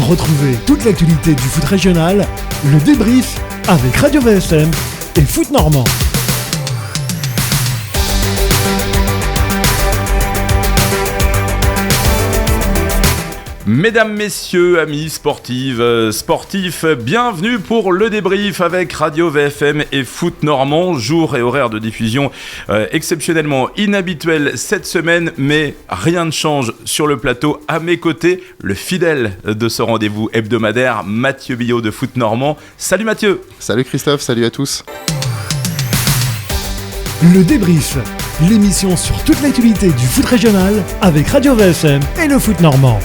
Retrouvez toute l'actualité du foot régional, le débrief avec Radio VFM et Foot Normand. Mesdames, messieurs, amis sportifs, bienvenue pour le débrief avec Radio VFM et Foot Normand. Jour et horaire de diffusion exceptionnellement inhabituel cette semaine, mais rien ne change sur le plateau. À mes côtés, le fidèle de ce rendez-vous hebdomadaire, Mathieu Billot de Foot Normand. Salut Mathieu. Salut Christophe, salut à tous. Le débrief, l'émission sur toute l'actualité du foot régional avec Radio VFM et le Foot Normand.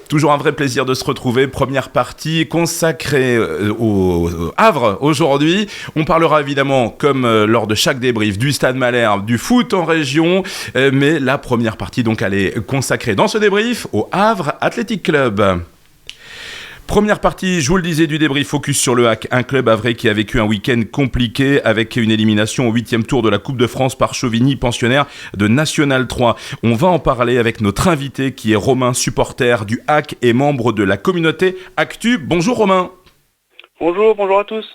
Toujours un vrai plaisir de se retrouver. Première partie consacrée au Havre aujourd'hui. On parlera évidemment, comme lors de chaque débrief, du Stade Malherbe, du foot en région. Mais la première partie, donc, elle est consacrée dans ce débrief au Havre Athletic Club. Première partie, je vous le disais, du débrief focus sur le HAC, un club havrais qui a vécu un week-end compliqué avec une élimination au 8e tour de la Coupe de France par Chauvigny, pensionnaire de National 3. On va en parler avec notre invité qui est Romain, supporter du HAC et membre de la communauté Actu. Bonjour Romain. Bonjour à tous.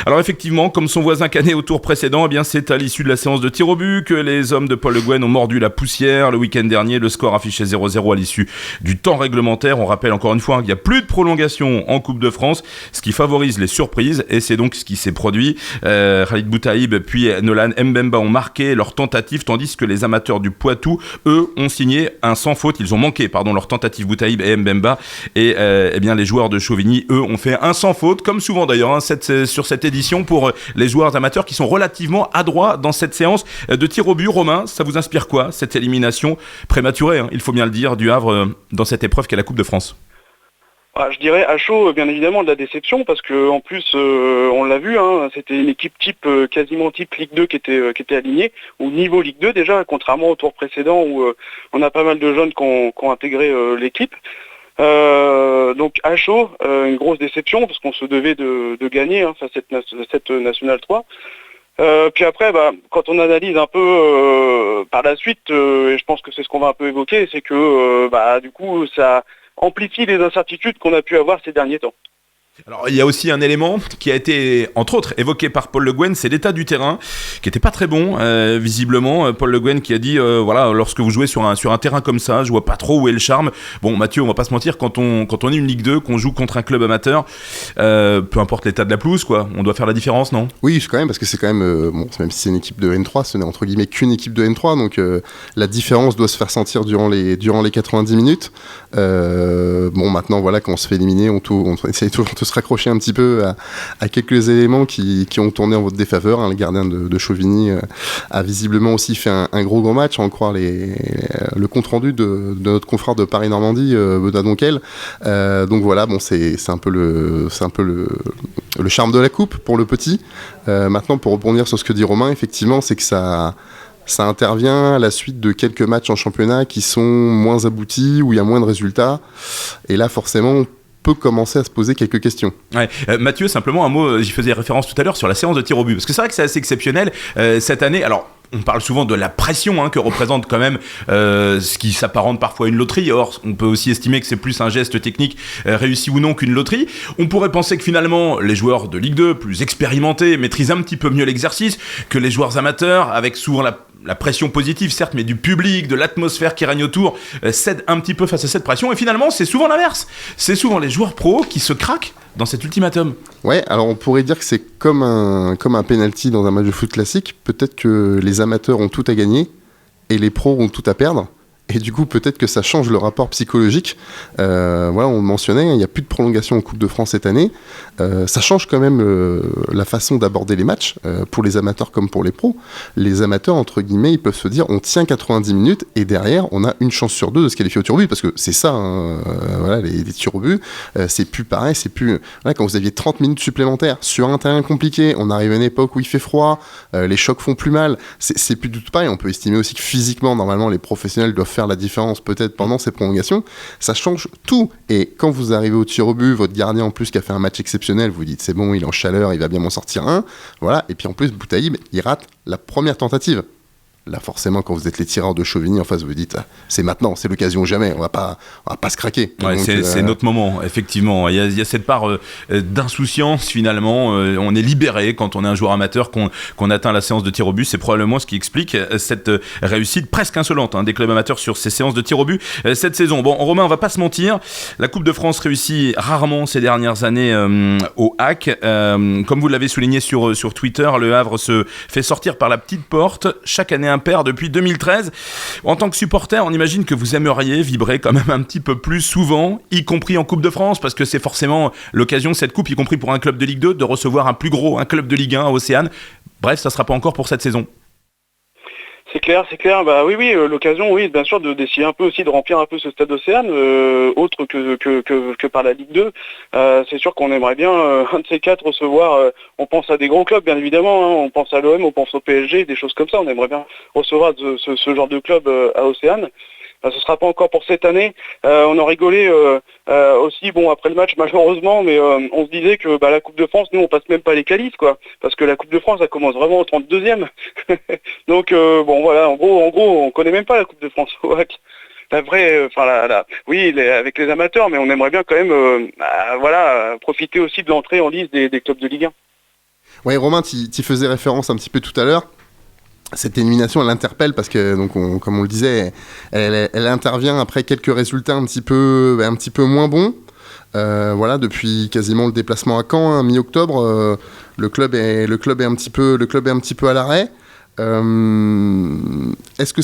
Alors effectivement, comme son voisin canet au tour précédent, eh bien c'est à l'issue de la séance de tir au but que les hommes de Paul Le Guen ont mordu la poussière. Le week-end dernier, le score affiché 0-0 à l'issue du temps réglementaire. On rappelle encore une fois qu'il n'y a plus de prolongation en Coupe de France, ce qui favorise les surprises, et c'est donc ce qui s'est produit. Khalid Boutaïb puis Nolan Mbemba ont marqué leur tentative, tandis que les amateurs du Poitou, eux, ont signé un sans faute. Ils ont manqué, leur tentative, Boutaïb et Mbemba, et eh bien les joueurs de Chauvigny, eux, ont fait un sans faute, comme souvent d'ailleurs sur cette édition pour les joueurs amateurs qui sont relativement adroits dans cette séance de tir au but. Romain, ça vous inspire quoi, cette élimination prématurée, il faut bien le dire, du Havre dans cette épreuve qu'est la Coupe de France? Je dirais à chaud, bien évidemment, de la déception, parce que en plus, on l'a vu, c'était une équipe type, quasiment type Ligue 2 qui était alignée, ou niveau Ligue 2 déjà, contrairement au tour précédent où on a pas mal de jeunes qui ont intégré l'équipe. Donc à chaud, une grosse déception parce qu'on se devait de gagner face à cette National 3. Puis après, quand on analyse un peu par la suite, et je pense que c'est ce qu'on va un peu évoquer, c'est que du coup ça amplifie les incertitudes qu'on a pu avoir ces derniers temps. Alors il y a aussi un élément qui a été entre autres évoqué par Paul Le Guen, c'est l'état du terrain qui était pas très bon, visiblement. Paul Le Guen qui a dit lorsque vous jouez sur un terrain comme ça, je vois pas trop où est le charme. Bon Mathieu, on va pas se mentir, quand on est une Ligue 2, qu'on joue contre un club amateur, peu importe l'état de la pelouse, on doit faire la différence, non? Oui, quand même, parce que c'est quand même même si c'est une équipe de N3, ce n'est entre guillemets qu'une équipe de N3, donc la différence doit se faire sentir durant les 90 minutes. Maintenant quand on se fait éliminer, on essaye toujours de se raccrocher un petit peu à quelques éléments qui ont tourné en votre défaveur. Le gardien de Chauvigny a visiblement aussi fait un gros match, à en croire le compte-rendu de notre confrère de Paris-Normandie, Benoît Donquel. C'est un peu le charme de la coupe pour le petit. Maintenant, pour rebondir sur ce que dit Romain, effectivement, c'est que ça intervient à la suite de quelques matchs en championnat qui sont moins aboutis, où il y a moins de résultats. Et là, forcément, on peut commencer à se poser quelques questions. Ouais. Mathieu, simplement un mot, j'y faisais référence tout à l'heure sur la séance de tir au but, parce que c'est vrai que c'est assez exceptionnel cette année. Alors, on parle souvent de la pression que représente quand même ce qui s'apparente parfois à une loterie. Or, on peut aussi estimer que c'est plus un geste technique réussi ou non qu'une loterie. On pourrait penser que finalement, les joueurs de Ligue 2, plus expérimentés, maîtrisent un petit peu mieux l'exercice que les joueurs amateurs, avec souvent la pression positive, certes, mais du public, de l'atmosphère qui règne autour, cède un petit peu face à cette pression. Et finalement, c'est souvent l'inverse. C'est souvent les joueurs pros qui se craquent dans cet ultimatum. Ouais, alors on pourrait dire que c'est comme un penalty dans un match de foot classique. Peut-être que les amateurs ont tout à gagner et les pros ont tout à perdre. Et du coup, peut-être que ça change le rapport psychologique. On le mentionnait, il n'y a plus de prolongation en Coupe de France cette année. Ça change quand même la façon d'aborder les matchs, pour les amateurs comme pour les pros. Les amateurs, entre guillemets, ils peuvent se dire on tient 90 minutes et derrière, on a une chance sur deux de se qualifier au tir au but. Parce que c'est ça, les tirs au but, c'est plus pareil. C'est plus quand vous aviez 30 minutes supplémentaires sur un terrain compliqué, on arrive à une époque où il fait froid, les chocs font plus mal. C'est plus du tout pareil. On peut estimer aussi que physiquement, normalement, les professionnels doivent faire la différence peut-être pendant ces prolongations. Ça change tout. Et quand vous arrivez au tir au but, votre gardien en plus qui a fait un match exceptionnel, vous dites c'est bon, il est en chaleur, il va bien m'en sortir un. Voilà. Et puis en plus, Boutaïb, il rate la première tentative. Là, forcément, quand vous êtes les tireurs de Chauvigny en face, vous vous dites, c'est maintenant, c'est l'occasion ou jamais, on va pas se craquer. Ouais, donc, c'est notre moment, effectivement. Il y a cette part d'insouciance, finalement. On est libéré quand on est un joueur amateur, qu'on atteint la séance de tir au but. C'est probablement ce qui explique cette réussite presque insolente des clubs amateurs sur ces séances de tir au but cette saison. Bon, Romain, on va pas se mentir, la Coupe de France réussit rarement ces dernières années au HAC. Comme vous l'avez souligné sur Twitter, le Havre se fait sortir par la petite porte chaque année impair depuis 2013. En tant que supporter, on imagine que vous aimeriez vibrer quand même un petit peu plus souvent, y compris en Coupe de France, parce que c'est forcément l'occasion, cette coupe, y compris pour un club de Ligue 2, de recevoir un club de Ligue 1 à Océane. Bref, ça ne sera pas encore pour cette saison. C'est clair. Bah oui, l'occasion, oui, bien sûr, d'essayer un peu aussi de remplir un peu ce stade Océane, autre que par la Ligue 2. C'est sûr qu'on aimerait bien un de ces quatre recevoir. On pense à des grands clubs, bien évidemment. On pense à l'OM, on pense au PSG, des choses comme ça. On aimerait bien recevoir ce genre de club à Océane. Ce ne sera pas encore pour cette année. On a rigolé aussi, après le match malheureusement, mais on se disait que la Coupe de France, nous on passe même pas les qualifs, quoi, parce que la Coupe de France, ça commence vraiment au 32e. Donc voilà, en gros, on connaît même pas la Coupe de France. La vraie, avec les amateurs, mais on aimerait bien quand même, profiter aussi de l'entrée en liste des clubs de Ligue 1. Ouais, Romain, tu faisais référence un petit peu tout à l'heure. Cette élimination, elle interpelle parce que, comme on le disait, elle intervient après quelques résultats un petit peu moins bons. Depuis quasiment le déplacement à Caen, mi-octobre, le club est un petit peu à l'arrêt. Est-ce que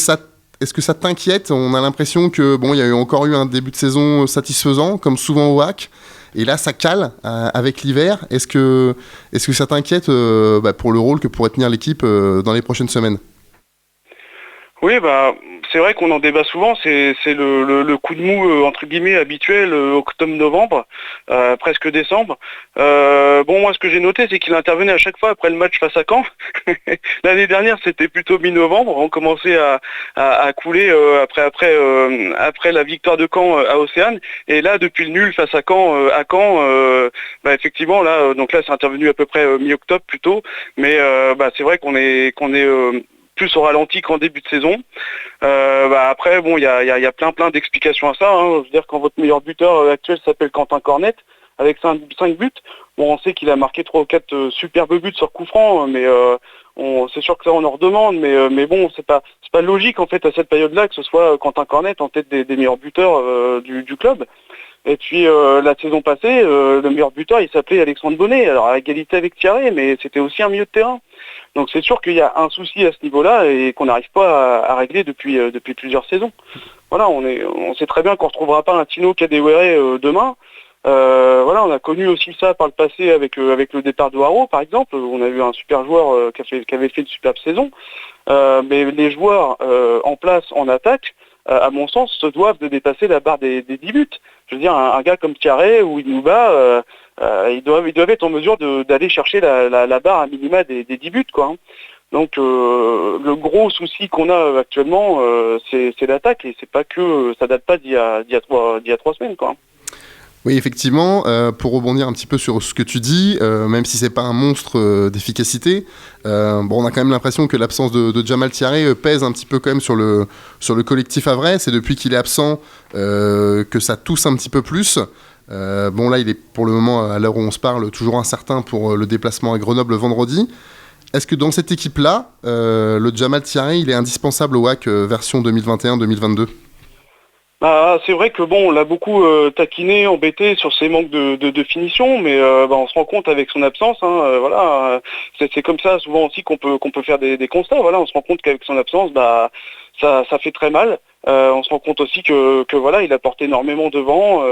ça t'inquiète ? On a l'impression que il y a encore eu un début de saison satisfaisant, comme souvent au HAC. Et là, ça cale avec l'hiver. Est-ce que ça t'inquiète pour le rôle que pourrait tenir l'équipe dans les prochaines semaines ? Oui, c'est vrai qu'on en débat souvent. C'est le coup de mou entre guillemets habituel octobre-novembre, presque décembre. Moi, ce que j'ai noté, c'est qu'il intervenait à chaque fois après le match face à Caen. L'année dernière, c'était plutôt mi-novembre. On commençait à couler après la victoire de Caen à Océane. Et là, depuis le nul face à Caen, effectivement, là, c'est intervenu à peu près mi-octobre plutôt. Mais c'est vrai qu'on est plus au ralenti qu'en début de saison. Après, il y a plein d'explications à ça. Je veux dire, quand votre meilleur buteur actuel s'appelle Quentin Cornet, avec 5 buts, on sait qu'il a marqué 3 ou 4 superbes buts sur coup franc, mais c'est sûr que ça on en redemande, mais c'est pas logique en fait à cette période-là que ce soit Quentin Cornet en tête des meilleurs buteurs du club. Et puis la saison passée, le meilleur buteur il s'appelait Alexandre Bonnet, alors à égalité avec Thierry, mais c'était aussi un milieu de terrain. Donc c'est sûr qu'il y a un souci à ce niveau-là et qu'on n'arrive pas à régler depuis plusieurs saisons. Voilà, on sait très bien qu'on ne retrouvera pas un Tino Kadewere demain. On a connu aussi ça par le passé avec le départ de Haro, par exemple. On a eu un super joueur qui avait fait une superbe saison. Mais les joueurs en place en attaque, à mon sens, se doivent de dépasser la barre des 10 buts. Je veux dire, un gars comme Thierry ou Inouba, ils doivent être en mesure d'aller chercher la barre à minima des 10 buts, quoi. Donc le gros souci qu'on a actuellement, c'est l'attaque, et c'est pas que ça date pas d'il y a 3 semaines, quoi. Oui, effectivement, pour rebondir un petit peu sur ce que tu dis, même si c'est pas un monstre d'efficacité, on a quand même l'impression que l'absence de Jamal Thiaré pèse un petit peu quand même sur le collectif havrais. C'est depuis qu'il est absent que ça tousse un petit peu plus. Là, il est pour le moment, à l'heure où on se parle, toujours incertain pour le déplacement à Grenoble vendredi. Est-ce que dans cette équipe-là, le Jamal Thiaré, il est indispensable au HAC version 2021-2022 ? C'est vrai que on l'a beaucoup taquiné, embêté sur ses manques de finition, mais on se rend compte avec son absence, c'est comme ça souvent aussi qu'on peut faire des constats. Voilà, on se rend compte qu'avec son absence, ça fait très mal. On se rend compte aussi que il apporte énormément devant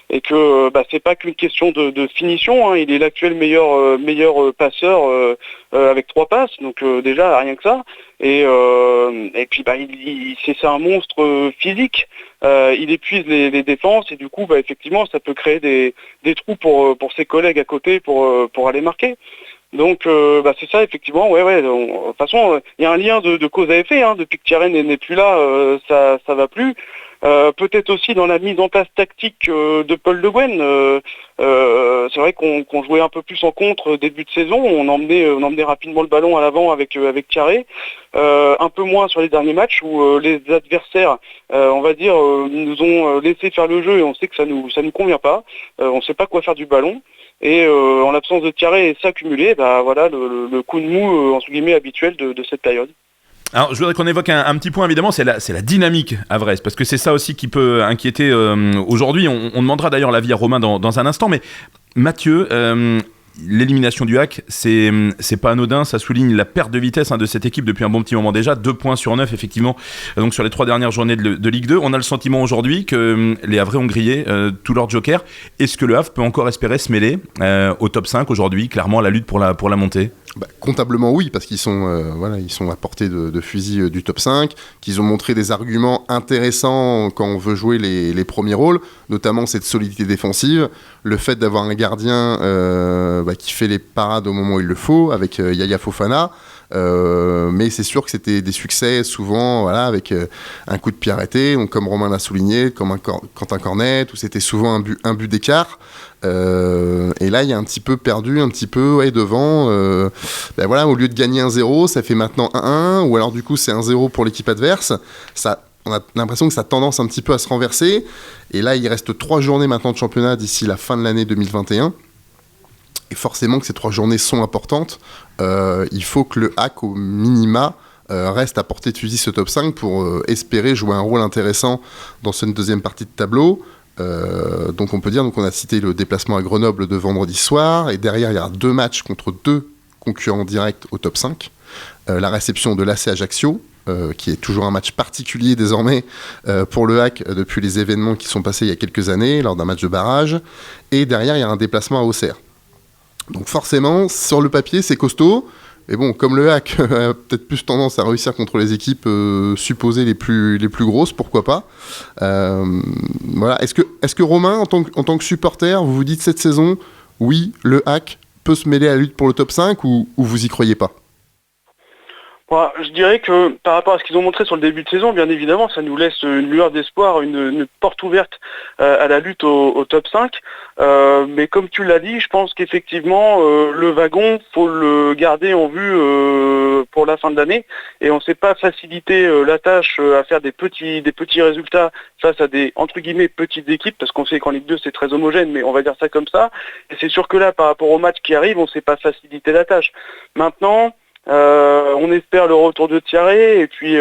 et que c'est pas qu'une question de finition. Il est l'actuel meilleur passeur avec 3 passes, donc déjà rien que ça. Et puis c'est un monstre physique. Il épuise les défenses et du coup effectivement ça peut créer des trous pour ses collègues à côté pour aller marquer. Donc c'est ça effectivement, de toute façon il y a un lien de cause à effet, depuis que Thierry n'est plus là, ça va plus. Peut-être aussi dans la mise en place tactique de Paul Le Guen. C'est vrai qu'on jouait un peu plus en contre début de saison, on emmenait rapidement le ballon à l'avant avec Thiaré, un peu moins sur les derniers matchs où les adversaires, on va dire, nous ont laissé faire le jeu et on sait que ça nous convient pas, on sait pas quoi faire du ballon. Et en l'absence de Thiaré et ça cumulé, voilà le coup de mou entre guillemets habituel de cette période. Alors, je voudrais qu'on évoque un petit point, évidemment, c'est la dynamique à Vresse, parce que c'est ça aussi qui peut inquiéter aujourd'hui. On demandera d'ailleurs l'avis à Romain dans un instant, mais Mathieu, l'élimination du HAC, c'est pas anodin, ça souligne la perte de vitesse de cette équipe depuis un bon petit moment déjà, 2 points sur 9 effectivement, donc sur les 3 dernières journées de Ligue 2. On a le sentiment aujourd'hui que les Havrais ont grillé tous leurs jokers. Est-ce que le Havre peut encore espérer se mêler au top 5 aujourd'hui, clairement à la lutte pour la montée? Comptablement oui, parce qu'ils sont, ils sont à portée de fusil du top 5, qu'ils ont montré des arguments intéressants quand on veut jouer les premiers rôles, notamment cette solidité défensive, le fait d'avoir un gardien qui fait les parades au moment où il le faut, avec Yaya Fofana, mais c'est sûr que c'était des succès souvent avec un coup de pied arrêté, donc comme Romain l'a souligné, comme Quentin Cornet, où c'était souvent un but d'écart. Et là il y a un petit peu perdu devant, au lieu de gagner 1-0 ça fait maintenant 1-1, ou alors du coup c'est 1-0 pour l'équipe adverse. On a l'impression que ça a tendance un petit peu à se renverser, et là il reste 3 journées maintenant de championnat d'ici la fin de l'année 2021, et forcément que ces 3 journées sont importantes. Il faut que le HAC au minima reste à portée de fusil ce top 5 pour espérer jouer un rôle intéressant dans cette deuxième partie de tableau. Donc on peut dire, on a cité le déplacement à Grenoble de vendredi soir, et derrière il y aura 2 matchs contre 2 concurrents directs au top 5. La réception de l'AC Ajaccio, qui est toujours un match particulier désormais pour le HAC depuis les événements qui sont passés il y a quelques années lors d'un match de barrage, et derrière il y a un déplacement à Auxerre. Donc forcément sur le papier c'est costaud. Et bon, comme le HAC a peut-être plus tendance à réussir contre les équipes supposées les plus grosses, pourquoi pas. Voilà. Est-ce que Romain, en tant que supporter, vous vous dites cette saison, oui, le HAC peut se mêler à la lutte pour le top 5, ou vous y croyez pas? Je dirais que par rapport à ce qu'ils ont montré sur le début de saison, bien évidemment, ça nous laisse une lueur d'espoir, une porte ouverte à la lutte au top 5. Mais comme tu l'as dit, je pense qu'effectivement, le wagon, faut le garder en vue pour la fin de l'année. Et on ne sait pas faciliter la tâche à faire des petits résultats face à des, entre guillemets, petites équipes, parce qu'on sait qu'en Ligue 2, c'est très homogène, mais on va dire ça comme ça. Et c'est sûr que là, par rapport aux matchs qui arrivent, on ne sait pas faciliter la tâche. Maintenant, on espère le retour de Thiaré, et puis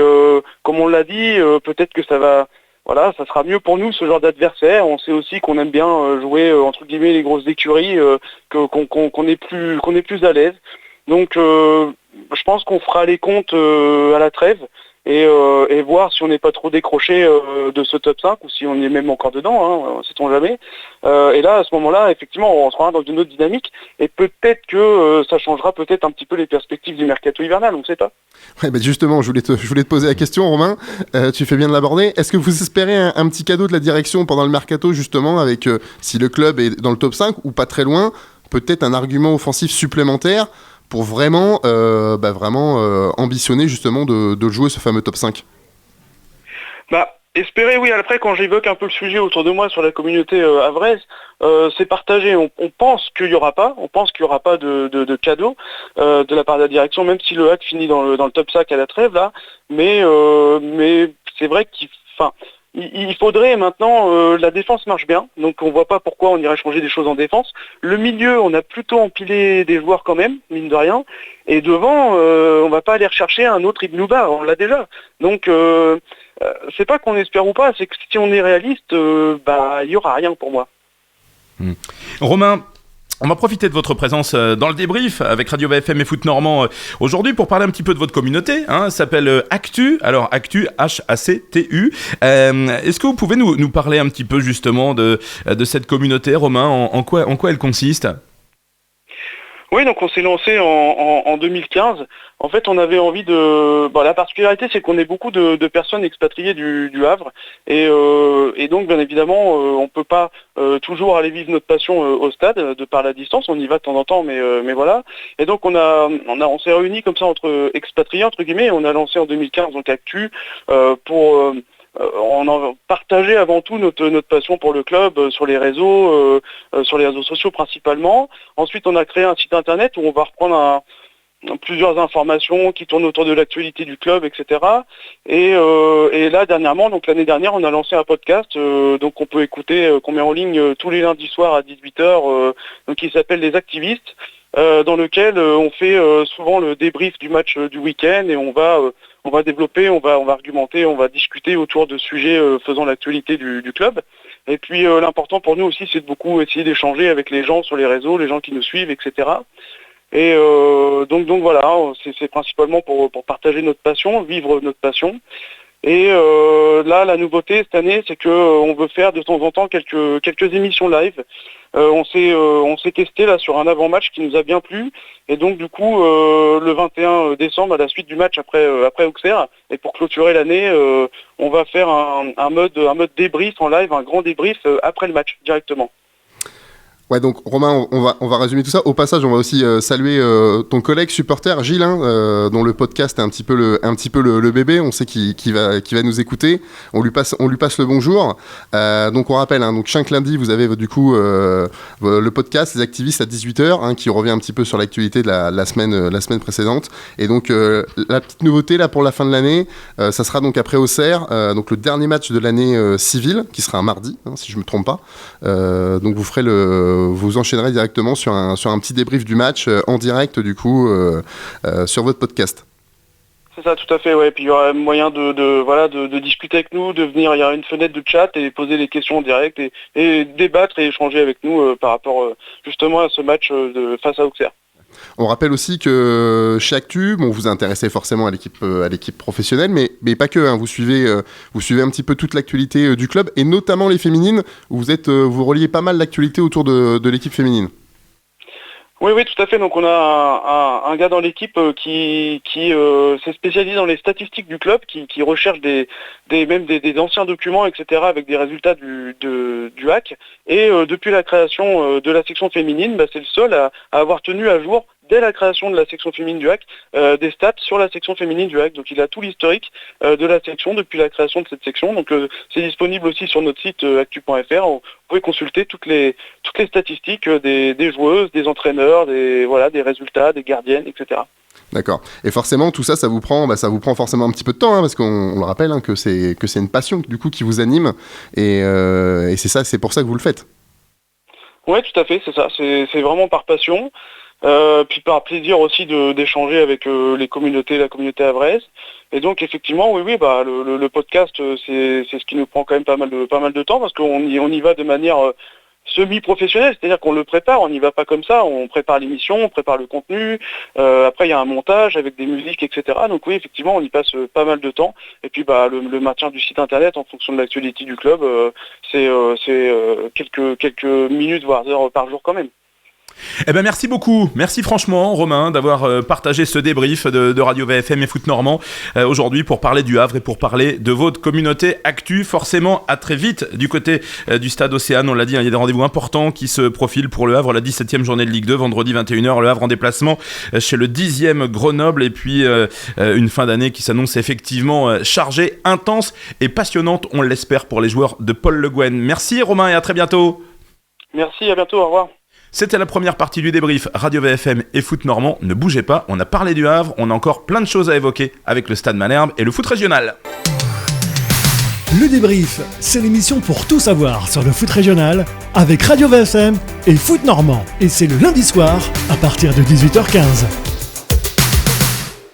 comme on l'a dit, peut-être que ça sera mieux pour nous ce genre d'adversaire. On sait aussi qu'on aime bien jouer entre guillemets les grosses écuries, qu'on est plus à l'aise. Donc je pense qu'on fera les comptes à la trêve, et voir si on n'est pas trop décroché de ce top 5, ou si on y est même encore dedans, sait-on jamais. Et là, à ce moment-là, effectivement, on rentrera dans une autre dynamique, et peut-être que ça changera peut-être un petit peu les perspectives du mercato hivernal, on ne sait pas. Ouais, justement, je voulais te poser la question, Romain, tu fais bien de l'aborder. Est-ce que vous espérez un petit cadeau de la direction pendant le mercato, justement, avec si le club est dans le top 5, ou pas très loin, peut-être un argument offensif supplémentaire pour vraiment ambitionner justement de jouer ce fameux top 5? Espérer, oui. Après, quand j'évoque un peu le sujet autour de moi sur la communauté havraise, c'est partagé. On pense qu'il n'y aura pas, de cadeau de la part de la direction, même si le HAC finit dans le top 5 à la trêve là. Mais c'est vrai il faudrait maintenant, la défense marche bien, donc on voit pas pourquoi on irait changer des choses en défense. Le milieu, on a plutôt empilé des joueurs quand même, mine de rien, et devant, on va pas aller rechercher un autre Ibn Loubar, on l'a déjà. Donc c'est pas qu'on espère ou pas, c'est que si on est réaliste, il y aura rien pour moi. Romain, on va profiter de votre présence dans le débrief avec Radio VFM et Foot Normand aujourd'hui pour parler un petit peu de votre communauté. Ça s'appelle Actu. Alors Actu, H-A-C-T-U. Est-ce que vous pouvez nous parler un petit peu justement de cette communauté, Romain, en quoi elle consiste? Oui, donc on s'est lancé en 2015. En fait, on avait envie de... la particularité, c'est qu'on est beaucoup de personnes expatriées du Havre. Et donc, bien évidemment, on ne peut pas toujours aller vivre notre passion au stade, de par la distance. On y va de temps en temps, mais voilà. Et donc, on s'est réunis comme ça entre expatriés, entre guillemets. Et on a lancé en 2015, donc Actu, pour on a partagé avant tout notre passion pour le club sur les réseaux sociaux principalement. Ensuite, on a créé un site internet où on va reprendre plusieurs informations qui tournent autour de l'actualité du club, etc. Et là, dernièrement, donc l'année dernière, on a lancé un podcast donc on peut écouter, qu'on met en ligne tous les lundis soirs à 18h, donc qui s'appelle Les Activistes, dans lequel on fait souvent le débrief du match du week-end et on va développer, on va argumenter, on va discuter autour de sujets faisant l'actualité du club. Et puis l'important pour nous aussi, c'est de beaucoup essayer d'échanger avec les gens sur les réseaux, les gens qui nous suivent, etc. Et donc voilà, c'est principalement pour partager notre passion, vivre notre passion. Et là, la nouveauté cette année, c'est qu'on veut faire de temps en temps quelques émissions live. On s'est testé là sur un avant-match qui nous a bien plu. Et donc du coup, le 21 décembre, à la suite du match après Auxerre, et pour clôturer l'année, on va faire un mode débrief en live, un grand débrief après le match directement. Ouais, donc Romain, on va résumer tout ça. Au passage, on va aussi saluer ton collègue supporter Gilles, dont le podcast est un petit peu le bébé. On sait qu'il va nous écouter. On lui passe le bonjour. Donc on rappelle, donc chaque lundi, vous avez du coup le podcast Les Activistes à 18h, qui revient un petit peu sur l'actualité de la semaine précédente. Et donc la petite nouveauté là pour la fin de l'année, ça sera donc après Auxerre, donc le dernier match de l'année civile, qui sera un mardi, si je me trompe pas. Donc vous enchaînerez directement sur un petit débrief du match en direct du coup sur votre podcast. C'est ça, tout à fait, ouais. Puis il y aura moyen de discuter avec nous, de venir, il y aura une fenêtre de chat et poser des questions en direct et débattre et échanger avec nous par rapport justement à ce match face à Auxerre. On rappelle aussi que chez Actu, vous vous intéressez forcément à l'équipe professionnelle, mais pas que. Vous suivez un petit peu toute l'actualité du club, et notamment les féminines, où vous reliez pas mal l'actualité autour de l'équipe féminine. Oui, tout à fait. Donc on a un gars dans l'équipe qui s'est spécialisé dans les statistiques du club, qui recherche des anciens documents, etc., avec des résultats du HAC. Et depuis la création de la section féminine, c'est le seul à avoir tenu à jour, dès la création de la section féminine du HAC, des stats sur la section féminine du HAC. Donc il a tout l'historique de la section depuis la création de cette section. Donc c'est disponible aussi sur notre site actu.fr. Vous pouvez consulter toutes les statistiques des joueuses, des entraîneurs, des résultats, des gardiennes, etc. D'accord. Et forcément, tout ça, ça vous prend forcément un petit peu de temps, parce qu'on le rappelle que c'est une passion du coup qui vous anime, et c'est pour ça que vous le faites. Oui, tout à fait, c'est ça. C'est vraiment par passion. Puis par plaisir aussi d'échanger avec la communauté havraise. Et donc effectivement, oui, le podcast, c'est ce qui nous prend quand même pas mal de temps, parce qu'on y va de manière semi-professionnelle, c'est-à-dire qu'on le prépare, on n'y va pas comme ça, on prépare l'émission, on prépare le contenu, après il y a un montage avec des musiques, etc. Donc oui, effectivement, on y passe pas mal de temps. Et puis le maintien du site internet en fonction de l'actualité du club, c'est quelques minutes, voire heures par jour quand même. Eh ben merci beaucoup, merci franchement Romain d'avoir partagé ce débrief de Radio VFM et Foot Normand aujourd'hui pour parler du Havre et pour parler de votre communauté Actu. Forcément à très vite du côté du stade Océane, on l'a dit, il y a des rendez-vous importants qui se profilent pour le Havre, la 17e journée de Ligue 2, vendredi 21h, le Havre en déplacement chez le 10e Grenoble, et puis une fin d'année qui s'annonce effectivement chargée, intense et passionnante, on l'espère, pour les joueurs de Paul Le Guen. Merci Romain et à très bientôt. Merci, à bientôt, au revoir. C'était la première partie du débrief Radio VFM et Foot Normand. Ne bougez pas, on a parlé du Havre, on a encore plein de choses à évoquer avec le Stade Malherbe et le foot régional. Le débrief, c'est l'émission pour tout savoir sur le foot régional avec Radio VFM et Foot Normand. Et c'est le lundi soir à partir de 18h15.